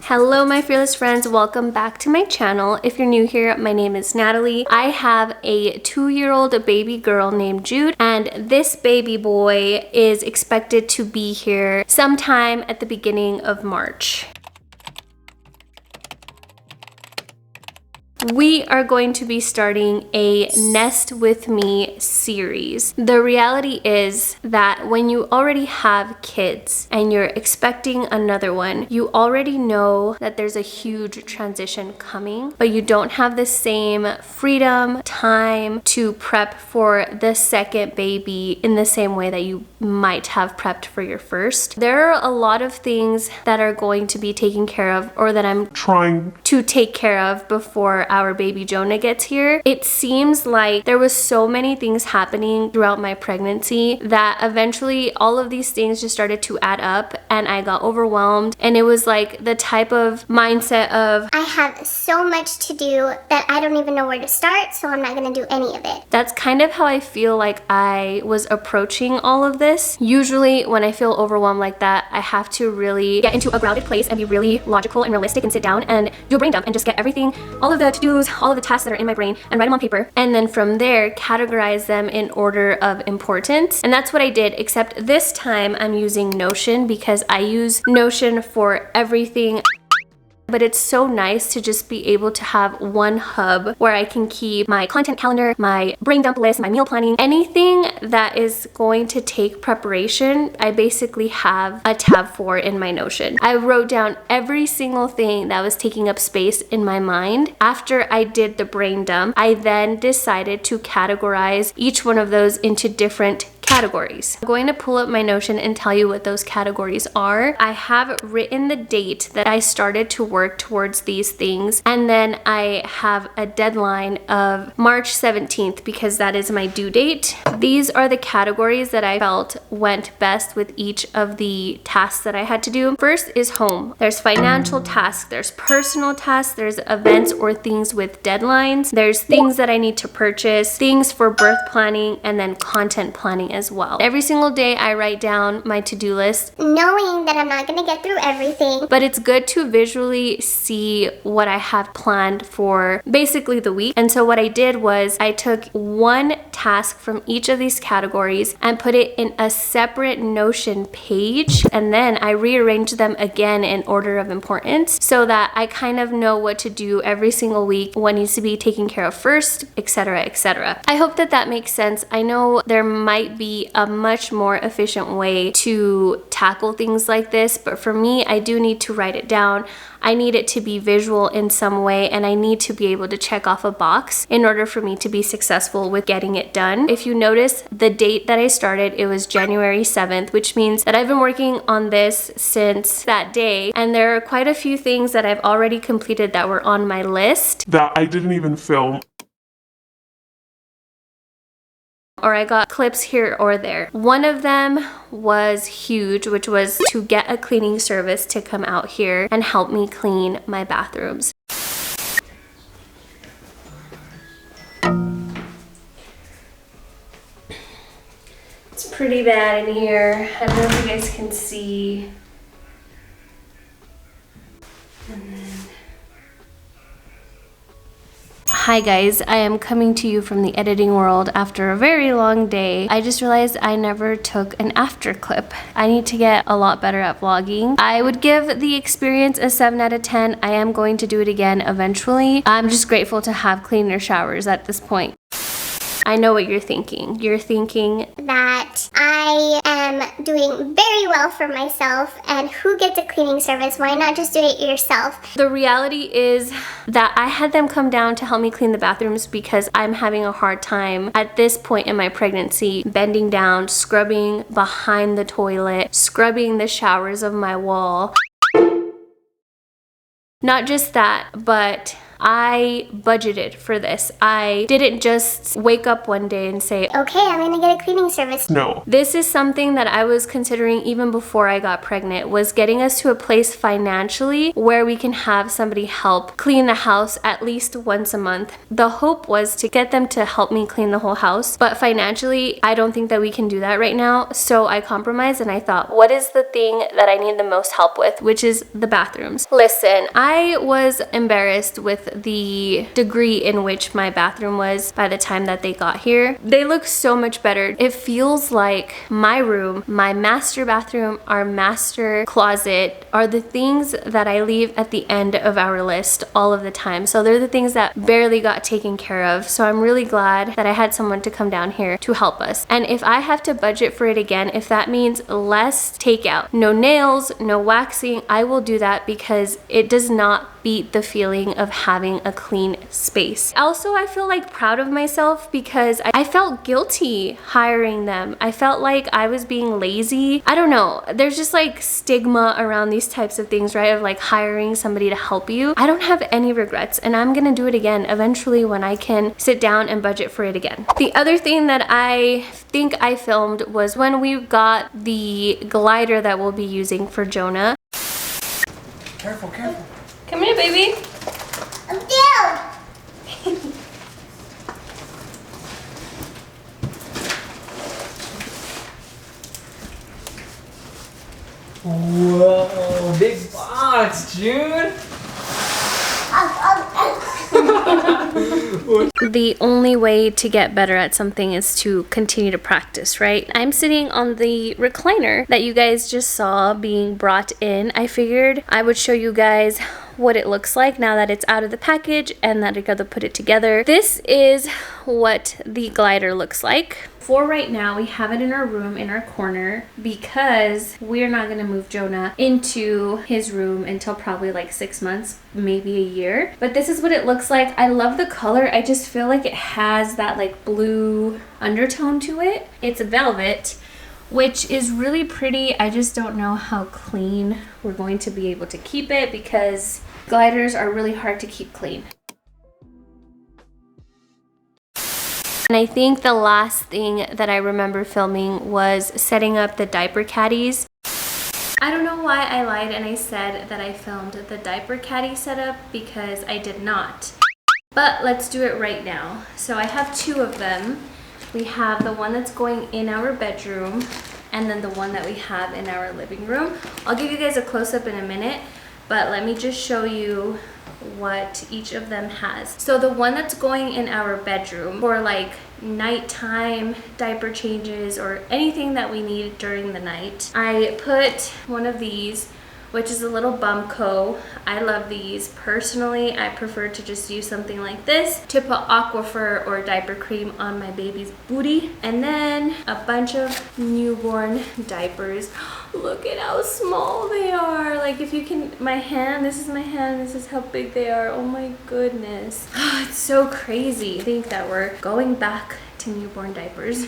Hello my fearless friends, welcome back to my channel. If you're new here, my name is Natalie. I have a 2-year-old baby girl named Jude, and this baby boy is expected to be here sometime at the beginning of March. We are going to be starting a Nest With Me series. The reality is that when you already have kids and you're expecting another one, you already know that there's a huge transition coming, but you don't have the same freedom, time to prep for the second baby in the same way that you might have prepped for your first. There are a lot of things that are going to be taken care of, or that I'm trying to take care of before our baby Jonah gets here. It seems like there was so many things happening throughout my pregnancy that eventually all of these things just started to add up and I got overwhelmed, and it was like the type of mindset of I have so much to do that I don't even know where to start, so I'm not gonna do any of it. That's kind of how I feel like I was approaching all of this. Usually when I feel overwhelmed like that, I have to really get into a grounded place and be really logical and realistic and sit down and do a brain dump and just get everything, all of the to-dos, all of the tasks that are in my brain, and write them on paper, and then from there categorize them in order of importance. And that's what I did, except this time I'm using Notion because I use Notion for everything. But it's so nice to just be able to have one hub where I can keep my content calendar, my brain dump list, my meal planning, anything that is going to take preparation. I basically have a tab for in my Notion. I wrote down every single thing that was taking up space in my mind. After I did the brain dump, I then decided to categorize each one of those into different categories. I'm going to pull up my Notion and tell you what those categories are. I have written the date that I started to work towards these things, and then I have a deadline of March 17th because that is my due date. These are the categories that I felt went best with each of the tasks that I had to do. First is home. There's financial tasks, there's personal tasks, there's events or things with deadlines, there's things that I need to purchase, things for birth planning, and then content planning as well. Every single day I write down my to-do list, knowing that I'm not gonna get through everything. but it's good to visually see what I have planned for basically the week. And so what I did was I took one task from each of these categories and put it in a separate Notion page, and then I rearranged them again in order of importance so that I kind of know what to do every single week, what needs to be taken care of first, etc., etc. I hope that that makes sense. I know there might be a much more efficient way to tackle things like this, but for me, I do need to write it down. I need it to be visual in some way, and I need to be able to check off a box in order for me to be successful with getting it done. If you notice the date that I started, it was January 7th, which means that I've been working on this since that day, and there are quite a few things that I've already completed that were on my list that I didn't even film, or I got clips here or there. One of them was huge, which was to get a cleaning service to come out here and help me clean my bathrooms. It's pretty bad in here. I don't know if you guys can see. And then hi guys, I am coming to you from the editing world after a very long day. I just realized I never took an after clip. I need to get a lot better at vlogging. I would give the experience a 7 out of 10. I am going to do it again eventually. I'm just grateful to have cleaner showers at this point. I know what you're thinking. You're thinking that I am doing very well for myself, and who gets a cleaning service? Why not just do it yourself? the reality is that I had them come down to help me clean the bathrooms because I'm having a hard time at this point in my pregnancy bending down, scrubbing behind the toilet, scrubbing the showers of my wall. Not just that, but I budgeted for this. I didn't just wake up one day and say, okay, I'm gonna get a cleaning service. No. this is something that I was considering even before I got pregnant, was getting us to a place financially where we can have somebody help clean the house at least once a month. The hope was to get them to help me clean the whole house, but financially, I don't think that we can do that right now. So I compromised and I thought, what is the thing that I need the most help with, which is the bathrooms. Listen, I was embarrassed with the degree in which my bathroom was by the time that they got here. They look so much better. It feels like my room, my master bathroom, our master closet are the things that I leave at the end of our list all of the time. So they're the things that barely got taken care of. So I'm really glad that I had someone to come down here to help us. And if I have to budget for it again, if that means less takeout, no nails, no waxing, I will do that because it does not beat the feeling of having a clean space. Also, I feel like proud of myself because I felt guilty hiring them. I felt like I was being lazy. I don't know. There's just like stigma around these types of things, right? Of like hiring somebody to help you. I don't have any regrets and I'm gonna do it again eventually when I can sit down and budget for it again. The other thing that I think I filmed was when we got the glider that we'll be using for Jonah. Careful, careful. Come here, baby. I'm down. Whoa, big box, Jude. The only way to get better at something is to continue to practice, right? I'm sitting on the recliner that you guys just saw being brought in. I figured I would show you guys what it looks like now that it's out of the package and that I got to put it together. This is what the glider looks like. For right now, we have it in our room, in our corner, because we're not gonna move Jonah into his room until probably like 6 months, maybe a year. But this is what it looks like. I love the color. I just feel like it has that like blue undertone to it. It's velvet, which is really pretty. I just don't know how clean we're going to be able to keep it because gliders are really hard to keep clean. And I think the last thing that I remember filming was setting up the diaper caddies. I don't know why I lied and I said that I filmed the diaper caddy setup because I did not. But let's do it right now. So I have two of them. We have the one that's going in our bedroom and then the one that we have in our living room. I'll give you guys a close-up in a minute, but let me just show you what each of them has. So the one that's going in our bedroom for like nighttime diaper changes or anything that we need during the night, I put one of these, which is a little 𝗿𝗲𝗄𝗃. I love these. Personally, I prefer to just use something like this to put Aquaphor or diaper cream on my baby's booty. And then a bunch of newborn diapers. Look at how small they are. Like if you can, my hand, this is my hand, this is how big they are. Oh my goodness. It's so crazy. I think that we're going back to newborn diapers.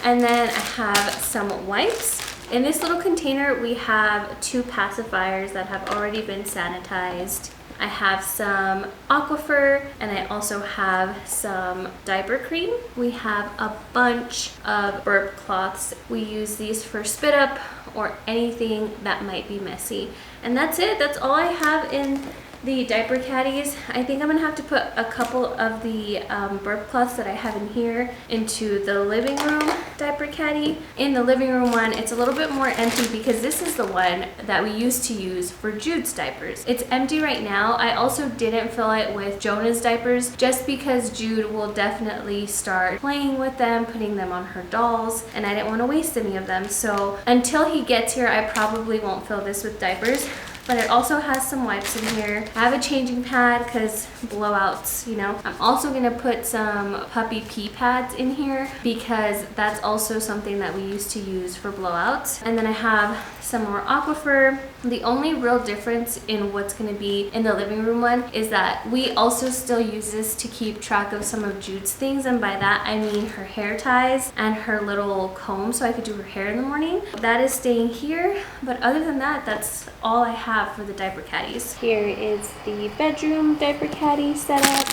And then I have some wipes. In this little container, we have 2 pacifiers that have already been sanitized. I have some Aquaphor and I also have some diaper cream. We have a bunch of burp cloths. We use these for spit up or anything that might be messy. And that's it. That's all I have in the diaper caddies. I think I'm gonna have to put a couple of the burp cloths that I have in here into the living room diaper caddy. In the living room one, it's a little bit more empty because this is the one that we used to use for Jude's diapers. It's empty right now. I also didn't fill it with Jonah's diapers just because Jude will definitely start playing with them, putting them on her dolls, and I didn't want to waste any of them. So until he gets here, I probably won't fill this with diapers. But it also has some wipes in here. I have a changing pad because blowouts, you know. I'm also gonna put some puppy pee pads in here because that's also something that we used to use for blowouts. And then I have some more Aquaphor. The only real difference in what's gonna be in the living room one is that we also still use this to keep track of some of Jude's things, and by that I mean her hair ties and her little comb so I could do her hair in the morning. That is staying here, but other than that, that's all I have have for the diaper caddies. Here is the bedroom diaper caddy setup,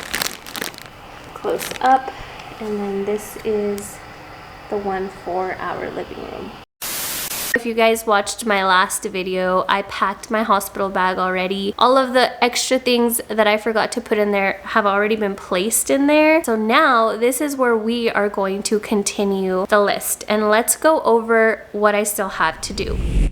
close up, and then this is the one for our living room. If you guys watched my last video, I packed my hospital bag already. All of the extra things that I forgot to put in there have already been placed in there. So now this is where we are going to continue the list, and let's go over what I still have to do.